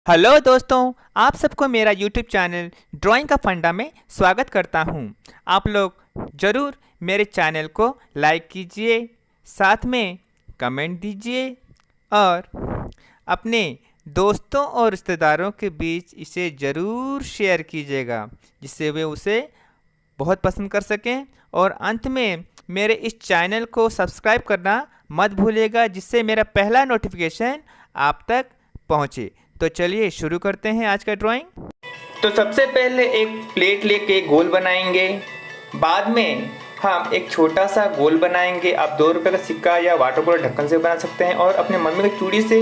Hello दोस्तों, आप सबको मेरा यूट्यूब चैनल ड्राइंग का फंडा में स्वागत करता हूं। आप लोग ज़रूर मेरे चैनल को लाइक कीजिए, साथ में कमेंट दीजिए और अपने दोस्तों और रिश्तेदारों के बीच इसे ज़रूर शेयर कीजिएगा, जिससे वे उसे बहुत पसंद कर सकें। और अंत में मेरे इस चैनल को सब्सक्राइब करना मत भूलिएगा, जिससे मेरा पहला नोटिफिकेशन आप तक पहुंचे। तो चलिए शुरू करते हैं आज का ड्राइंग। तो सबसे पहले एक प्लेट लेके गोल बनाएंगे। बाद में हम एक छोटा सा गोल बनाएंगे। आप 2 रुपए का सिक्का या वाटर बॉटल ढक्कन से बना सकते हैं, और अपने मम्मी की चूड़ी से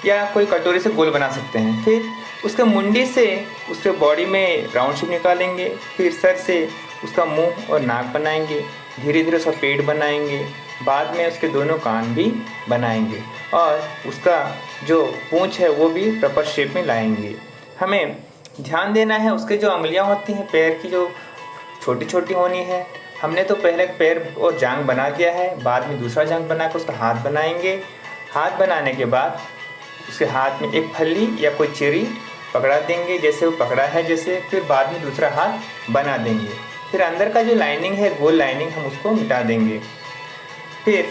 या कोई कटोरी से गोल बना सकते हैं। फिर उसके मुंडी से उसके बॉडी में राउंड शेप निकालेंगे। फिर सर से उसका मुंह और नाक बनाएंगे। धीरे धीरे उसका पेट बनाएंगे। बाद में उसके दोनों कान भी बनाएंगे, और उसका जो पूंछ है वो भी प्रॉपर शेप में लाएंगे। हमें ध्यान देना है, उसके जो उंगलियां होती हैं पैर की, जो छोटी छोटी होनी है। हमने तो पहले पैर और जांघ बना दिया है, बाद में दूसरा जांघ बना कर उसका हाथ बनाएंगे। हाथ बनाने के बाद उसके हाथ में एक फली या कोई चेरी पकड़ा देंगे, जैसे वो पकड़ा है जैसे। फिर बाद में दूसरा हाथ बना देंगे। फिर अंदर का जो लाइनिंग है, गोल लाइनिंग, हम उसको मिटा देंगे। फिर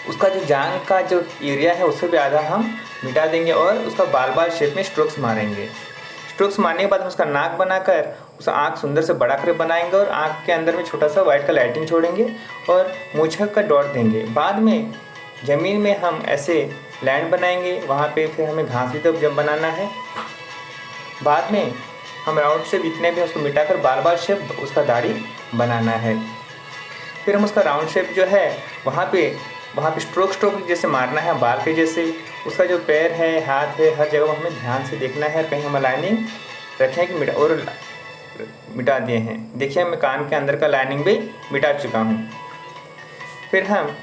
उसका जो जांघ का जो एरिया है उससे भी आधा हम मिटा देंगे, और उसका बाल बाल शेप में स्ट्रोक्स मारेंगे। स्ट्रोक्स मारने के बाद हम उसका नाक बनाकर उसका आँख सुंदर से बड़ा कर बनाएंगे, और आँख के अंदर में छोटा सा वाइट का लाइटिंग छोड़ेंगे और मूंछक का डॉट देंगे। बाद में ज़मीन में हम ऐसे लैंड बनाएंगे, वहाँ पे फिर हमें घास भी तब जब बनाना है। बाद में हम राउंड शेप इतने भी उसको मिटाकर बाल बाल शेप उसका दाढ़ी बनाना है। फिर हम उसका राउंड शेप जो है वहाँ पे स्ट्रोक जैसे मारना है, बाल के जैसे। उसका जो पैर है, हाथ है, हर जगह हमें ध्यान से देखना है, कहीं हम लाइनिंग रखें कि मिटा दिए हैं। देखिए, मैं कान के अंदर का लाइनिंग भी मिटा चुका हूँ। फिर हम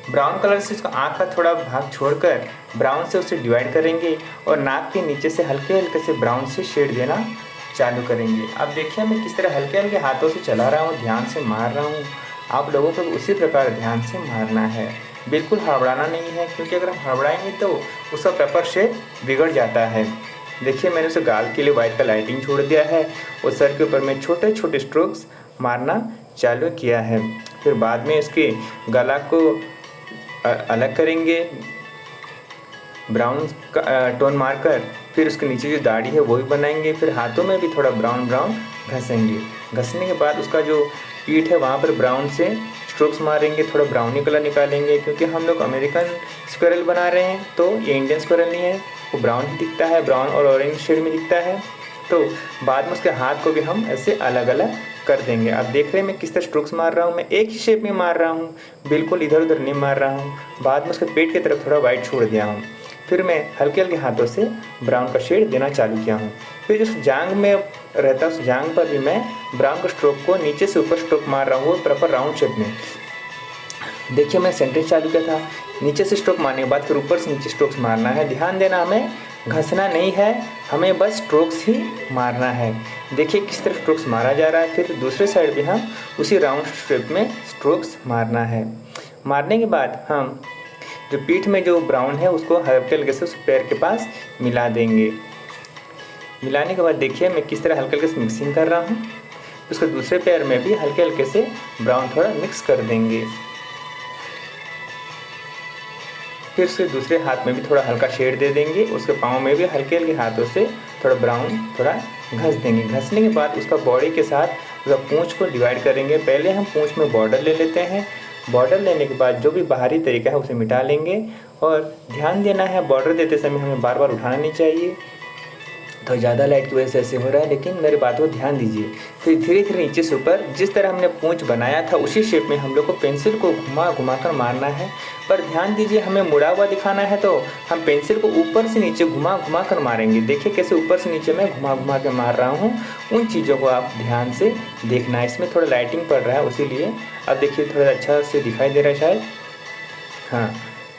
ब्राउन कलर से उसका आँख का थोड़ा भाग छोड़कर ब्राउन से उसे डिवाइड करेंगे, और नाक के नीचे से हल्के हल्के से ब्राउन से शेड देना चालू करेंगे। अब देखिए मैं किस तरह हल्के हल्के हाथों से चला रहा हूँ, ध्यान से मार रहा हूँ। आप लोगों को उसी प्रकार ध्यान से मारना है, बिल्कुल हड़बड़ाना नहीं है, क्योंकि अगर हम हड़बड़ाएंगे तो उसका पेपर शेप बिगड़ जाता है। देखिए, मैंने उसे गाल के लिए वाइट का लाइटिंग छोड़ दिया है, और सर के ऊपर मैं छोटे छोटे स्ट्रोक्स मारना चालू किया है। फिर बाद में उसके गला को अलग करेंगे ब्राउन टोन मारकर। फिर उसके नीचे जो दाढ़ी है वो भी बनाएंगे। फिर हाथों में भी थोड़ा ब्राउन ब्राउन घसेंगे। घसने के बाद उसका जो पीठ है वहाँ पर ब्राउन से स्ट्रोक्स मारेंगे, थोड़ा ब्राउनी कलर निकालेंगे, क्योंकि हम लोग अमेरिकन स्क्वायरल बना रहे हैं, तो ये इंडियन स्क्वायरल नहीं है, वो ब्राउन ही दिखता है, ब्राउन और ऑरेंज शेड में दिखता है। तो बाद में उसके हाथ को भी हम ऐसे अलग अलग कर देंगे। आप देख रहे हैं मैं किस तरह स्ट्रोक्स मार रहा हूँ, मैं एक ही शेप में मार रहा हूँ, बिल्कुल इधर उधर नहीं मार रहा हूँ। बाद में उसके पेट की तरफ थोड़ा वाइट छोड़ दिया हूँ। फिर मैं हल्के हल्के हाथों से ब्राउन का शेड देना चालू किया हूँ। फिर जो जांघ में रहता है, उस जांघ पर भी मैं ब्राउन का स्ट्रोक को नीचे से ऊपर स्ट्रोक मार रहा हूँ, प्रॉपर राउंड शेप में। देखिए, मैं सेंटेंस चालू किया था, नीचे से स्ट्रोक मारने के बाद फिर ऊपर से नीचे स्ट्रोक्स मारना है। ध्यान देना, हमें घसना नहीं है, हमें बस स्ट्रोक्स ही मारना है। देखिए किस तरह स्ट्रोक्स मारा जा रहा है। फिर दूसरे साइड भी हम उसी राउंड शेप में स्ट्रोक्स मारना है। मारने के बाद हम जो पीठ में जो ब्राउन है उसको हल्के हल्के से उस पैर के पास मिला देंगे। मिलाने के बाद देखिए मैं किस तरह हल्के हल्के से मिक्सिंग कर रहा हूँ। उसके दूसरे पैर में भी हल्के हल्के से ब्राउन थोड़ा मिक्स कर देंगे। फिर उसके दूसरे हाथ में भी थोड़ा हल्का शेड दे देंगे। उसके पाँव में भी हल्के हल्के हाथों से थोड़ा ब्राउन थोड़ा घस देंगे। घसने के बाद उसका बॉडी के साथ उसका पूँछ को डिवाइड करेंगे। पहले हम पूँछ में बॉर्डर ले लेते हैं। बॉर्डर लेने के बाद जो भी बाहरी तरीका है उसे मिटा लेंगे, और ध्यान देना है बॉर्डर देते समय हमें बार बार उठाना नहीं चाहिए। तो ज़्यादा लाइट की वजह से ऐसे हो रहा है, लेकिन मेरी बात को ध्यान दीजिए। फिर धीरे धीरे नीचे से ऊपर जिस तरह हमने पूंछ बनाया था उसी शेप में हम लोग को पेंसिल को घुमा घुमा कर मारना है। पर ध्यान दीजिए, हमें मुड़ा हुआ दिखाना है, तो हम पेंसिल को ऊपर से नीचे घुमा घुमा कर मारेंगे। देखिए कैसे ऊपर से नीचे मैं घुमा घुमा कर मार रहा हूँ। उन चीज़ों को आप ध्यान से देखना है। इसमें थोड़ा लाइटिंग पड़ रहा है उसीलिए। अब देखिए थोड़ा अच्छा से दिखाई दे रहा है शायद, हाँ।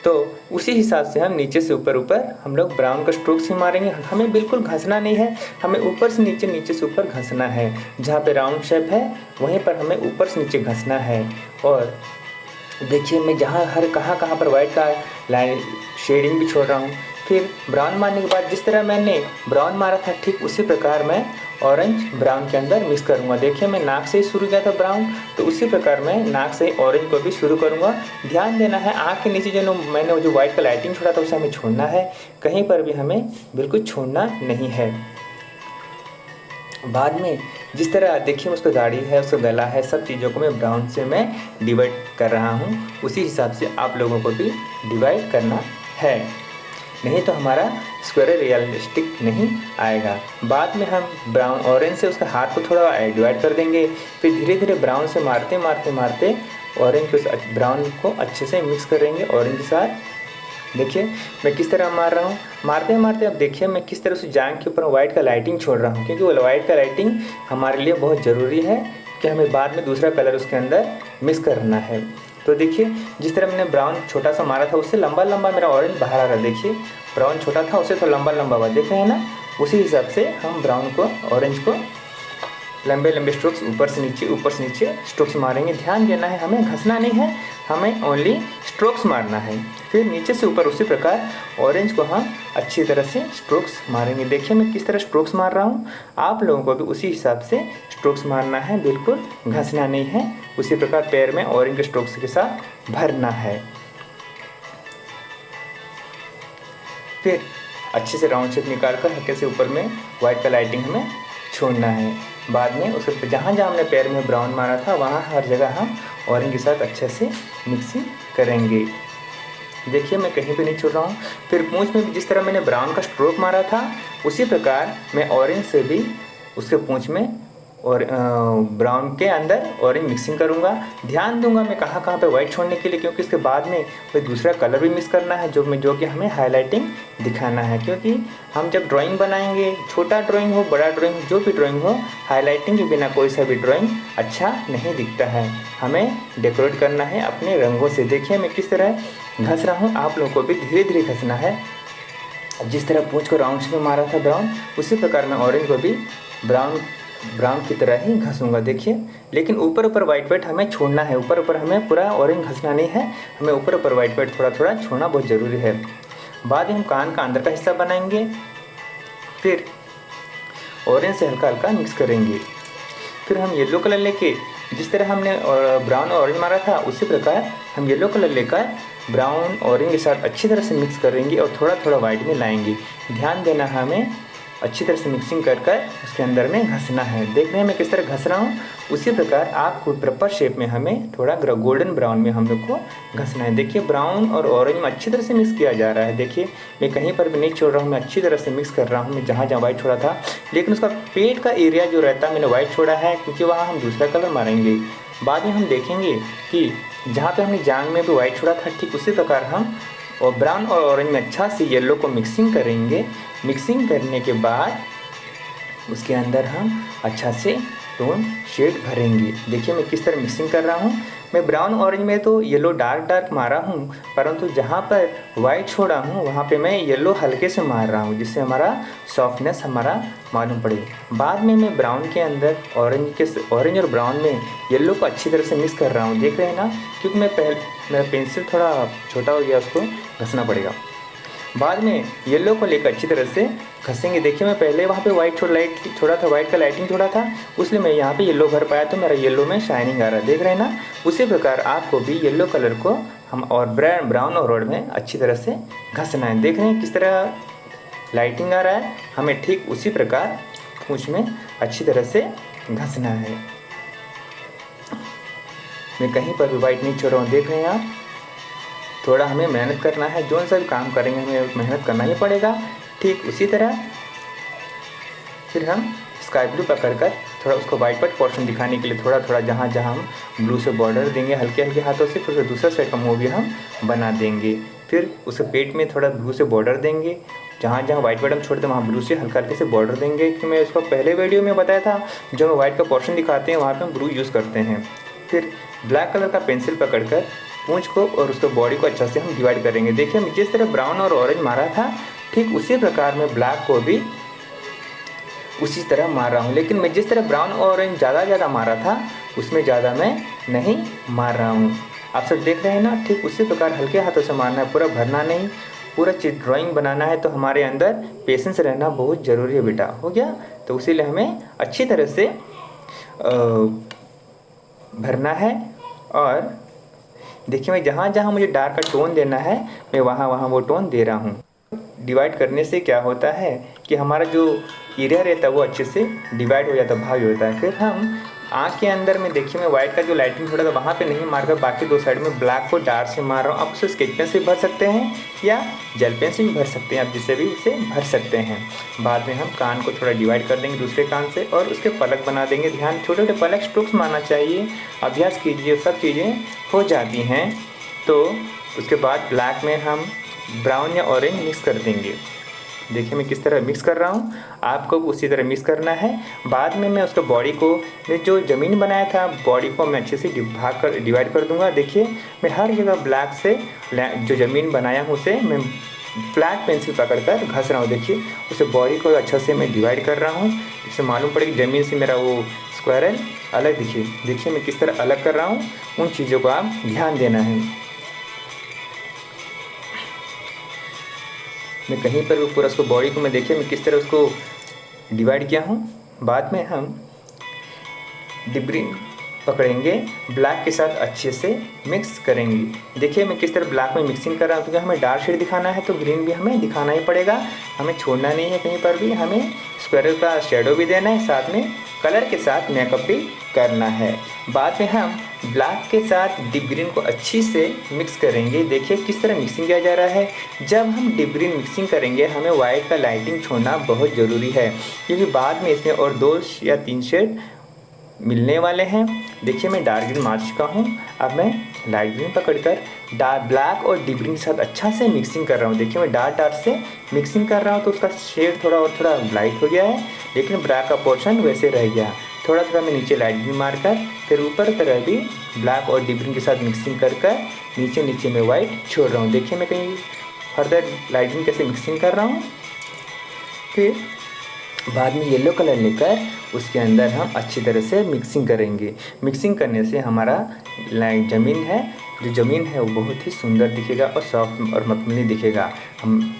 तो उसी हिसाब से हम नीचे से ऊपर ऊपर हम लोग ब्राउन का स्ट्रोक्स ही मारेंगे। हमें बिल्कुल घसना नहीं है, हमें ऊपर से नीचे, नीचे से ऊपर घसना है। जहाँ पे राउंड शेप है वहीं पर हमें ऊपर से नीचे घसना है। और देखिए मैं जहाँ कहाँ पर वाइट का लाइन शेडिंग भी छोड़ रहा हूँ। फिर ब्राउन मारने के बाद जिस तरह मैंने ब्राउन मारा था ठीक उसी प्रकार मैं ऑरेंज ब्राउन के अंदर मिक्स करूँगा। देखिए मैं नाक से ही शुरू किया था ब्राउन, तो उसी प्रकार मैं नाक से ऑरेंज को भी शुरू करूँगा। ध्यान देना है आँख के नीचे जो मैंने जो वाइट का लाइटिंग छोड़ा था उसे हमें छोड़ना है, कहीं पर भी हमें बिल्कुल छोड़ना नहीं है। बाद में जिस तरह देखिए उसका दाढ़ी है, उसका गला है, सब चीज़ों को मैं ब्राउन से मैं डिवाइड कर रहा हूँ। उसी हिसाब से आप लोगों को भी डिवाइड करना है, नहीं तो हमारा स्क्वायर रियलिस्टिक नहीं आएगा। बाद में हम ब्राउन ऑरेंज से उसका हाथ को थोड़ा डिवाइड कर देंगे। फिर धीरे धीरे ब्राउन से मारते मारते मारते ऑरेंज को ब्राउन को अच्छे से मिक्स करेंगे ऑरेंज के साथ। देखिए मैं किस तरह मार रहा हूँ, मारते मारते अब देखिए मैं किस तरह से जांघ के ऊपर वाइट का लाइटिंग छोड़ रहा हूँ, क्योंकि वो वाइट का लाइटिंग हमारे लिए बहुत ज़रूरी है कि हमें बाद में दूसरा कलर उसके अंदर मिक्स करना है। तो देखिए जिस तरह मैंने ब्राउन छोटा सा मारा था उससे लंबा लंबा मेरा ऑरेंज बाहर आ रहा है। देखिए ब्राउन छोटा था उससे थोड़ा लंबा लंबा हुआ, देख रहे हैं ना। उसी हिसाब से हम ब्राउन को ऑरेंज को लंबे लंबे स्ट्रोक्स ऊपर से नीचे स्ट्रोक्स मारेंगे। ध्यान देना है हमें घसना नहीं है, हमें ओनली स्ट्रोक्स मारना है। फिर नीचे से ऊपर उसी प्रकार ऑरेंज को हम अच्छी तरह से स्ट्रोक्स मारेंगे। देखिए मैं किस तरह स्ट्रोक्स मार रहा हूँ, आप लोगों को भी उसी हिसाब से स्ट्रोक्स मारना है, बिल्कुल घसना नहीं है। उसी प्रकार पैर में ऑरेंज के स्ट्रोक्स के साथ भरना है। फिर अच्छे से राउंड शेप निकाल कर हल्के से ऊपर में वाइट का लाइटिंग हमें छोड़ना है। बाद में उसके जहाँ जहाँ हमने पैर में ब्राउन मारा था वहाँ हर जगह हम ऑरेंज के साथ अच्छे से मिक्सिंग करेंगे। देखिए मैं कहीं पे नहीं छोड़ रहा हूँ। फिर पूंछ में भी जिस तरह मैंने ब्राउन का स्ट्रोक मारा था उसी प्रकार मैं ऑरेंज से भी उसके पूंछ में और ब्राउन के अंदर ऑरेंज मिक्सिंग करूँगा। ध्यान दूंगा मैं कहाँ कहाँ पे वाइट छोड़ने के लिए, क्योंकि इसके बाद में कोई दूसरा कलर भी मिक्स करना है जो कि हमें हाईलाइटिंग दिखाना है। क्योंकि हम जब ड्राइंग बनाएंगे, छोटा ड्राइंग हो बड़ा ड्राइंग हो जो भी ड्राइंग हो, हाईलाइटिंग के बिना कोई सा भी ड्राइंग अच्छा नहीं दिखता है। हमें डेकोरेट करना है अपने रंगों से। देखिए मैं किस तरह घस रहा हूँ, आप लोगों को भी धीरे धीरे घसना है। जिस तरह पूंछ को राउंड में मारा था ब्राउन, उसी प्रकार मैं ऑरेंज को भी ब्राउन की तरह ही घसूंगा। देखिए लेकिन ऊपर ऊपर वाइट हमें छोड़ना है, ऊपर ऊपर हमें पूरा ऑरेंज घसना नहीं है, हमें ऊपर ऊपर वाइट थोड़ा थोड़ा छोड़ना बहुत ज़रूरी है। बाद में हम कान का अंदर का हिस्सा बनाएंगे, फिर ऑरेंज से हल्का हल्का मिक्स करेंगे। फिर हम येलो कलर लेके जिस तरह हमने ब्राउन और ऑरेंज मारा था उसी प्रकार हम येलो कलर लेकर ब्राउन ऑरेंज के साथ अच्छी तरह से मिक्स करेंगे और थोड़ा थोड़ा वाइट में लाएंगे। ध्यान देना है हमें अच्छी तरह से मिक्सिंग कर उसके अंदर में घसना है। देख रहे हैं मैं किस तरह घस रहा हूँ, उसी प्रकार आपको प्रॉपर शेप में हमें थोड़ा गोल्डन ब्राउन में हम लोग को घसना है। देखिए ब्राउन और ऑरेंज में अच्छी तरह से मिक्स किया जा रहा है। देखिए मैं कहीं पर भी नहीं छोड़ रहा हूँ, मैं अच्छी तरह से मिक्स कर रहा हूँ। मैं जहाँ जहाँ वाइट छोड़ा था, लेकिन उसका पेट का एरिया जो रहता है मैंने वाइट छोड़ा है क्योंकि वहाँ हम दूसरा कलर मारेंगे। बाद में हम देखेंगे कि जहाँ पर हमने जांघ में भी वाइट छोड़ा था ठीक उसी प्रकार हम और ब्राउन और ऑरेंज में अच्छा से येलो को मिक्सिंग करेंगे। मिक्सिंग करने के बाद उसके अंदर हम अच्छा से टोन शेड भरेंगे। देखिए मैं किस तरह मिक्सिंग कर रहा हूँ। मैं ब्राउन ऑरेंज में तो येलो डार्क मारा हूँ, परंतु जहाँ पर वाइट छोड़ा हूँ वहाँ पे मैं येलो हल्के से मार रहा हूँ, जिससे हमारा सॉफ्टनेस हमारा मालूम पड़े। बाद में मैं ब्राउन के अंदर ऑरेंज और ब्राउन में येलो को अच्छी तरह से मिक्स कर रहा हूँ। देख रहे हैं ना, क्योंकि मेरा पेंसिल थोड़ा छोटा हो गया, उसको घसना पड़ेगा। बाद में येलो को लेकर अच्छी तरह से घसेंगे। देखिए मैं पहले वहाँ पे वाइट छोड़ा था, वाइट का लाइटिंग छोड़ा था, उसलिए मैं यहाँ पे येलो भर पाया तो मेरा येलो में शाइनिंग आ रहा है। देख रहे हैं ना, उसी प्रकार आपको भी येलो कलर को हम और ब्राउन और रेड में अच्छी तरह से घसना है। देख रहे हैं किस तरह लाइटिंग आ रहा है, हमें ठीक उसी प्रकार पूंछ में अच्छी तरह से घसना है। मैं कहीं पर भी वाइट नहीं छोड़ रहा हूँ। देख रहे हैं आप, थोड़ा हमें मेहनत करना है, जो सा भी काम करेंगे हमें मेहनत करना ही पड़ेगा। ठीक उसी तरह फिर हम स्काई ब्लू पकड़कर थोड़ा उसको वाइट पोर्शन दिखाने के लिए थोड़ा थोड़ा जहाँ जहाँ हम ब्लू से बॉर्डर देंगे हल्के हल्के हाथों से, फिर दूसरा साइड का मुँह भी हम बना देंगे। फिर उसके पेट में थोड़ा ब्लू से बॉर्डर देंगे, जहाँ जहाँ वाइट हम छोड़ते हैं वहाँ ब्लू से हल्का हल्के से बॉर्डर देंगे। कि मैं उसको पहले वीडियो में बताया था, जो हम वाइट का पोर्शन दिखाते हैं वहाँ पर हम ब्लू यूज़ करते हैं। फिर ब्लैक कलर का पेंसिल पकड़कर पूंछ को और उसके बॉडी को अच्छा से हम डिवाइड करेंगे। देखिए मैं जिस तरह ब्राउन और ऑरेंज मारा था ठीक उसी प्रकार मैं ब्लैक को भी उसी तरह मार रहा हूँ, लेकिन मैं जिस तरह ब्राउन और ऑरेंज ज़्यादा मारा था उसमें ज़्यादा मैं नहीं मार रहा हूँ। आप सब देख रहे हैं ना, ठीक उसी प्रकार हल्के हाथों से मारना है, पूरा भरना नहीं। पूरा ड्राइंग बनाना है तो हमारे अंदर पेशेंस रहना बहुत ज़रूरी है बेटा। हो गया? तो इसीलिए हमें अच्छी तरह से भरना है। और देखिए मैं जहाँ जहाँ मुझे डार्क का टोन देना है मैं वहाँ वहाँ वो टोन दे रहा हूँ। डिवाइड करने से क्या होता है कि हमारा जो एरिया रहता है वो अच्छे से डिवाइड हो जाता है, भाग होता है। फिर हम आँख के अंदर में देखिए मैं वाइट का जो लाइटिंग छोड़ा था वहाँ पे नहीं मारकर बाकी दो साइड में ब्लैक को डार्क से मार रहा हूँ। आप उसे स्केच पेन से भर सकते हैं या जेल पेन से भी भर सकते हैं, आप जिससे भी उसे भर सकते हैं। बाद में हम कान को थोड़ा डिवाइड कर देंगे दूसरे कान से और उसके पलक बना देंगे। ध्यान, छोटे छोटे पलक स्ट्रोक्स मारना चाहिए, अभ्यास कीजिए, सब चीज़ें हो जाती हैं। तो उसके बाद ब्लैक में हम ब्राउन या ऑरेंज मिक्स कर देंगे। देखिए मैं किस तरह मिक्स कर रहा हूँ, आपको उसी तरह मिक्स करना है। बाद में मैं उसका बॉडी को, मैं जो ज़मीन बनाया था बॉडी को मैं अच्छे से डिवाइड कर दूंगा। देखिए मैं हर जगह ब्लैक से जो ज़मीन बनाया हूँ उसे मैं फ्लैट पेंसिल पकड़कर घस रहा हूँ। देखिए उसे बॉडी को अच्छा से मैं डिवाइड कर रहा हूँ, इससे मालूम पड़े कि ज़मीन से मेरा वो स्क्वायरल अलग दिखे। देखिए मैं किस तरह अलग कर रहा हूँ, उन चीज़ों को आप ध्यान देना है। मैं कहीं पर पूरा उसको बॉडी को मैं देखिए मैं किस तरह उसको डिवाइड किया हूँ। बाद में हम डिब्रिन पकड़ेंगे, ब्लैक के साथ अच्छे से मिक्स करेंगे। देखिए मैं किस तरह ब्लैक में मिक्सिंग कर रहा हूँ, क्योंकि हमें डार्क शेड दिखाना है तो ग्रीन भी हमें दिखाना ही पड़ेगा, हमें छोड़ना नहीं है कहीं पर भी। हमें स्क्वायरल का शेडो भी देना है, साथ में कलर के साथ मेकअप भी करना है। बाद में हम ब्लैक के साथ डीप ग्रीन को अच्छी से मिक्स करेंगे। देखिए किस तरह मिक्सिंग किया जा रहा है। जब हम डीप ग्रीन मिक्सिंग करेंगे हमें वाइट का लाइटिंग छोड़ना बहुत ज़रूरी है, क्योंकि बाद में इसमें और 2 या 3 शेड मिलने वाले हैं। देखिए मैं डार्क ग्रीन मार चुका हूँ, अब मैं लाइट ग्रीन पकड़कर डार्क ब्लैक और डीप ग्रीन के साथ अच्छा से मिक्सिंग कर रहा हूँ। देखिए मैं डार्क से मिक्सिंग कर रहा हूँ तो उसका शेड थोड़ा और थोड़ा लाइट हो गया है, लेकिन ब्लैक का पोर्शन वैसे रह गया। थोड़ा थोड़ा मैं नीचे लाइट ग्रीन मारकर फिर ऊपर तरह भी ब्लैक और डीप ग्रीन के साथ मिक्सिंग कर नीचे नीचे मैं वाइट छोड़ रहा हूँ। देखिए मैं कहीं फर्दर लाइट ग्रीन कैसे मिक्सिंग कर रहा हूँ। फिर बाद में येलो कलर लेकर उसके अंदर हम अच्छी तरह से मिक्सिंग करेंगे। मिक्सिंग करने से हमारा ज़मीन है, जो ज़मीन है वो बहुत ही सुंदर दिखेगा और सॉफ्ट और मखमली दिखेगा। हम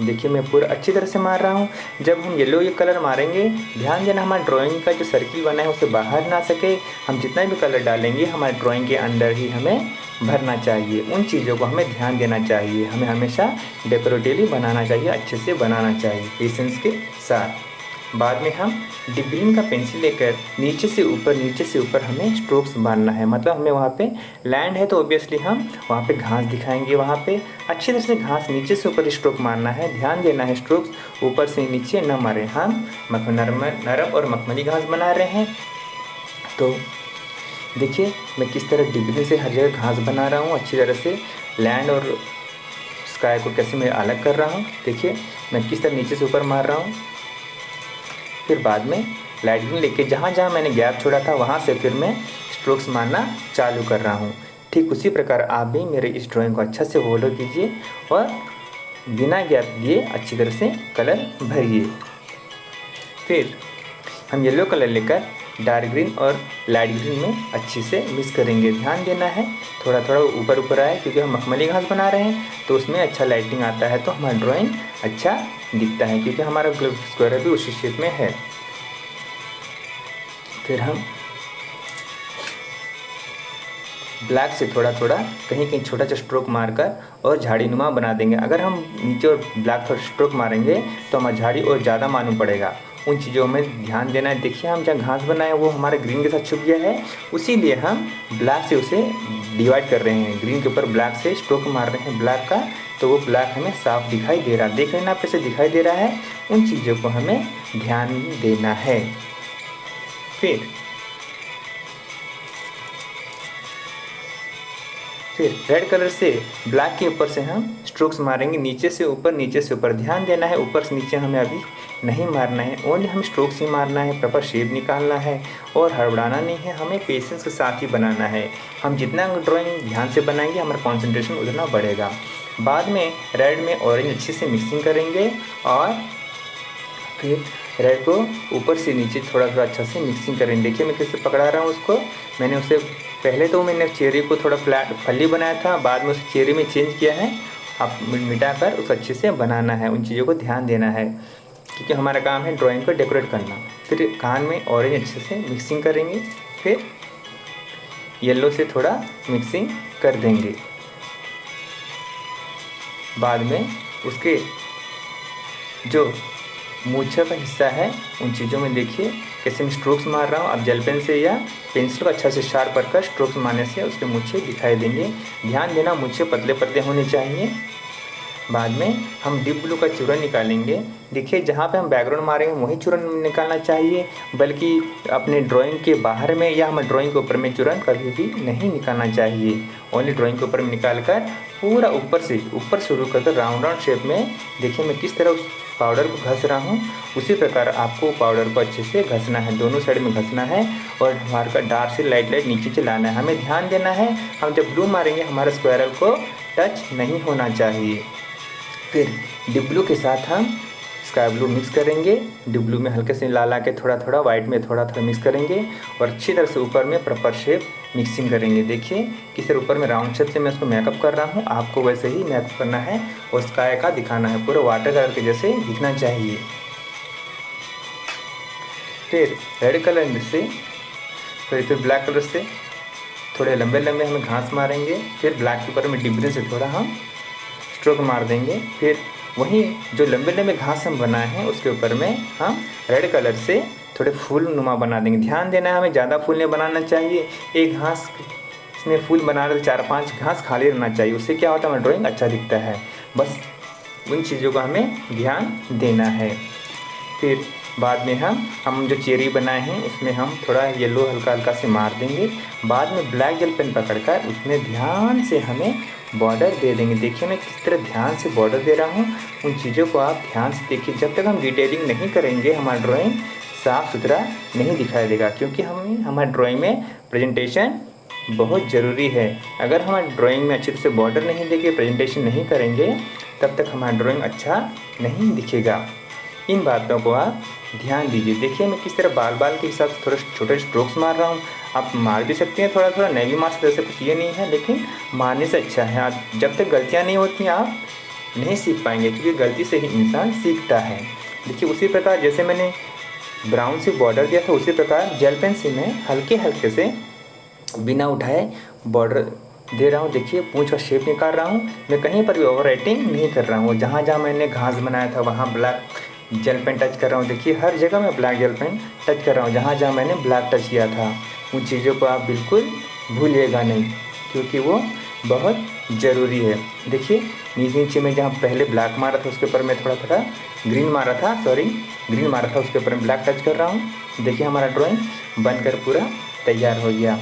देखिए मैं पूरा अच्छी तरह से मार रहा हूँ। जब हम येलो ये कलर मारेंगे, ध्यान देना हमारा ड्राइंग का जो सर्किल बना है उसे बाहर ना सके। हम जितना भी कलर डालेंगे हमारे ड्राइंग के अंदर ही हमें भरना चाहिए। उन चीज़ों को हमें ध्यान देना चाहिए। हमें हमेशा डेकोरेटिवली बनाना चाहिए, अच्छे से बनाना चाहिए पेशेंस के साथ। बाद में हम डीप ग्रीन का पेंसिल लेकर नीचे से ऊपर हमें स्ट्रोक्स मारना है। मतलब हमें वहाँ पे लैंड है तो ऑब्वियसली हम वहाँ पे घास दिखाएंगे, वहाँ पे अच्छी तरह से घास नीचे से ऊपर स्ट्रोक मारना है। ध्यान देना है स्ट्रोक्स ऊपर से नीचे न मारें। हम नरम और मखमली घास बना रहे हैं। तो देखिए मैं किस तरह डीप ग्रीन से हर जगह घास बना रहा हूँ, अच्छी तरह से लैंड और स्काई को कैसे मैं अलग कर रहा हूँ। देखिए मैं किस तरह नीचे से ऊपर मार रहा हूँ। फिर बाद में लाइट ग्रीन लेके जहाँ जहाँ मैंने गैप छोड़ा था वहाँ से फिर मैं स्ट्रोक्स मारना चालू कर रहा हूँ। ठीक उसी प्रकार आप भी मेरे इस ड्राइंग को अच्छा से फॉलो कीजिए और बिना गैप दिए अच्छी तरह से कलर भरिए। फिर हम येलो कलर लेकर डार्क ग्रीन और लाइट ग्रीन में अच्छे से मिक्स करेंगे। ध्यान देना है थोड़ा थोड़ा ऊपर आए, क्योंकि हम मखमली घास बना रहे हैं तो उसमें अच्छा लाइटिंग आता है तो हमारा ड्राइंग अच्छा दिखता है, क्योंकि हमारा स्क्वायर भी उसी शेप में है। फिर हम ब्लैक से थोड़ा थोड़ा कहीं कहीं छोटा सा स्ट्रोक मारकर और झाड़ी नुमा बना देंगे। अगर हम नीचे और ब्लैक थोड़ा स्ट्रोक मारेंगे तो हमारा झाड़ी और ज़्यादा मालूम पड़ेगा। उन चीज़ों में ध्यान देना है। देखिए हम जहाँ घास बनाए वो हमारे ग्रीन के साथ छुप गया है, उसीलिए हम ब्लैक से उसे डिवाइड कर रहे हैं। ग्रीन के ऊपर ब्लैक से स्ट्रोक मार रहे हैं ब्लैक का, तो वो ब्लैक हमें साफ दिखाई दे रहा है। देख लेना कैसे दिखाई दे रहा है, उन चीज़ों को हमें ध्यान देना है। फिर रेड कलर से ब्लैक के ऊपर से हम स्ट्रोक्स मारेंगे नीचे से ऊपर। ध्यान देना है ऊपर से नीचे हमें अभी नहीं मारना है, ओनली हम स्ट्रोक्स ही मारना है। प्रॉपर शेप निकालना है और हड़बड़ाना नहीं है, हमें पेशेंस के साथ ही बनाना है। हम जितना ड्राइंग ध्यान से बनाएंगे हमारा कॉन्सेंट्रेशन उतना बढ़ेगा। बाद में रेड में ऑरेंज अच्छे से मिक्सिंग करेंगे और फिर रेड को ऊपर से नीचे थोड़ा थोड़ा अच्छा से मिक्सिंग करेंगे। देखिए मैं कैसे पकड़ा रहा हूँ उसको। मैंने चेरी को थोड़ा फ्लैट फली बनाया था, बाद में उसे चेरी में चेंज किया है आप मिटाकर उसको अच्छे से बनाना है, उन चीज़ों को ध्यान देना है, क्योंकि हमारा काम है ड्राइंग को डेकोरेट करना। फिर कान में ऑरेंज अच्छे से मिक्सिंग करेंगे, फिर येलो से थोड़ा मिक्सिंग कर देंगे। बाद में उसके जो मूछा का हिस्सा है उन चीज़ों में देखिए कैसे मैं स्ट्रोक्स मार रहा हूँ। अब जेल पेन से या पेंसिल को अच्छा से शार्प कर स्ट्रोक्स मारने से उसके मूछे दिखाई देंगे। ध्यान देना मूछे पतले पतले होने चाहिए। बाद में हम डीप ब्लू का चूरन निकालेंगे। देखिए जहाँ पे हम बैकग्राउंड मारेंगे वही चूरन निकालना चाहिए, बल्कि अपने ड्राइंग के बाहर में या हमें ड्राइंग के ऊपर में चूरन कभी भी नहीं निकालना चाहिए। ओनली ड्राइंग के ऊपर में निकाल कर पूरा ऊपर शुरू कर राउंड शेप में देखिए मैं किस तरह उस पाउडर को घस रहा हूँ। उसी प्रकार आपको पाउडर को अच्छे से घसना है, दोनों साइड में घसना है और हमारे का डार्क से लाइट नीचे लाना है। हमें ध्यान देना है हम जब ब्लू मारेंगे हमारे स्क्वायरल को टच नहीं होना चाहिए। फिर डीप ब्लू के साथ हम स्काई ब्लू मिक्स करेंगे। डीप ब्लू में हल्के से लाल आके थोड़ा थोड़ा, वाइट में थोड़ा थोड़ा मिक्स करेंगे और अच्छी तरह से ऊपर में प्रॉपर शेप मिक्सिंग करेंगे। देखिए किस तरह ऊपर में राउंड शेप से मैं उसको मेकअप कर रहा हूँ, आपको वैसे ही मेकअप करना है और स्काई का दिखाना है, पूरा वाटर कलर के जैसे दिखना चाहिए। फिर रेड कलर से फिर ब्लैक कलर से थोड़े लंबे लंबे हमें घास मारेंगे। फिर ब्लैक के ऊपर में डीप ग्रीन से थोड़ा हम स्ट्रोक मार देंगे। फिर वहीं जो लंबे लंबे घास हम बनाए हैं उसके ऊपर में हम रेड कलर से थोड़े फूल नुमा बना देंगे। ध्यान देना है हमें ज़्यादा फूल नहीं बनाना चाहिए, एक घास इसमें फूल बना रहे तो 4-5 घास खाली रहना चाहिए, उससे क्या होता है हमारा ड्राइंग अच्छा दिखता है। बस उन चीज़ों का हमें ध्यान देना है। फिर बाद में हम जो चेरी बनाए हैं उसमें हम थोड़ा येलो हल्का हल्का से मार देंगे। बाद में ब्लैक जेल पेन पकड़कर उसमें ध्यान से हमें बॉर्डर दे देंगे। देखिए मैं किस तरह ध्यान से बॉर्डर दे रहा हूँ, उन चीज़ों को आप ध्यान से देखिए। जब तक हम डिटेलिंग नहीं करेंगे हमारा ड्राइंग साफ़ सुथरा नहीं दिखाई देगा, क्योंकि हमारे ड्राइंग में प्रेजेंटेशन बहुत ज़रूरी है। अगर हमारे ड्राइंग में अच्छी तरह से बॉर्डर नहीं देंगे, प्रेजेंटेशन नहीं करेंगे, तब तक हमारा ड्राइंग अच्छा नहीं दिखेगा। इन बातों को आप ध्यान दीजिए। देखिए मैं किस तरह बाल के हिसाब से थोड़े छोटे स्ट्रोक्स मार रहा हूँ, आप मार भी सकते हैं, थोड़ा थोड़ा नहीं भी मार सकते, ऐसे कुछ ये नहीं है, लेकिन मारने से अच्छा है। आप जब तक गलतियाँ नहीं होती आप नहीं सीख पाएंगे, क्योंकि गलती से ही इंसान सीखता है। देखिए उसी प्रकार जैसे मैंने ब्राउन से बॉर्डर दिया था, उसी प्रकार जेल पेन से मैं हल्के हल्के से बिना उठाए बॉर्डर दे रहा हूँ। देखिए पूंछ का शेप निकाल रहा हूँ, मैं कहीं पर भी ओवर राइटिंग नहीं कर रहा हूँ। जहाँ जहाँ मैंने घास बनाया था वहाँ ब्लैक जेल पेन टच कर रहा हूँ। देखिए हर जगह मैं ब्लैक जेल पेन टच कर रहा हूँ, जहाँ जहाँ मैंने ब्लैक टच किया था। उन चीज़ों को आप बिल्कुल भूलिएगा नहीं, क्योंकि वो बहुत ज़रूरी है। देखिए नीचे में जहाँ पहले ब्लैक मारा था उसके ऊपर मैं थोड़ा थोड़ा ग्रीन मारा था, उसके ऊपर मैं ब्लैक टच कर रहा हूँ। देखिए हमारा ड्राइंग बनकर पूरा तैयार हो गया।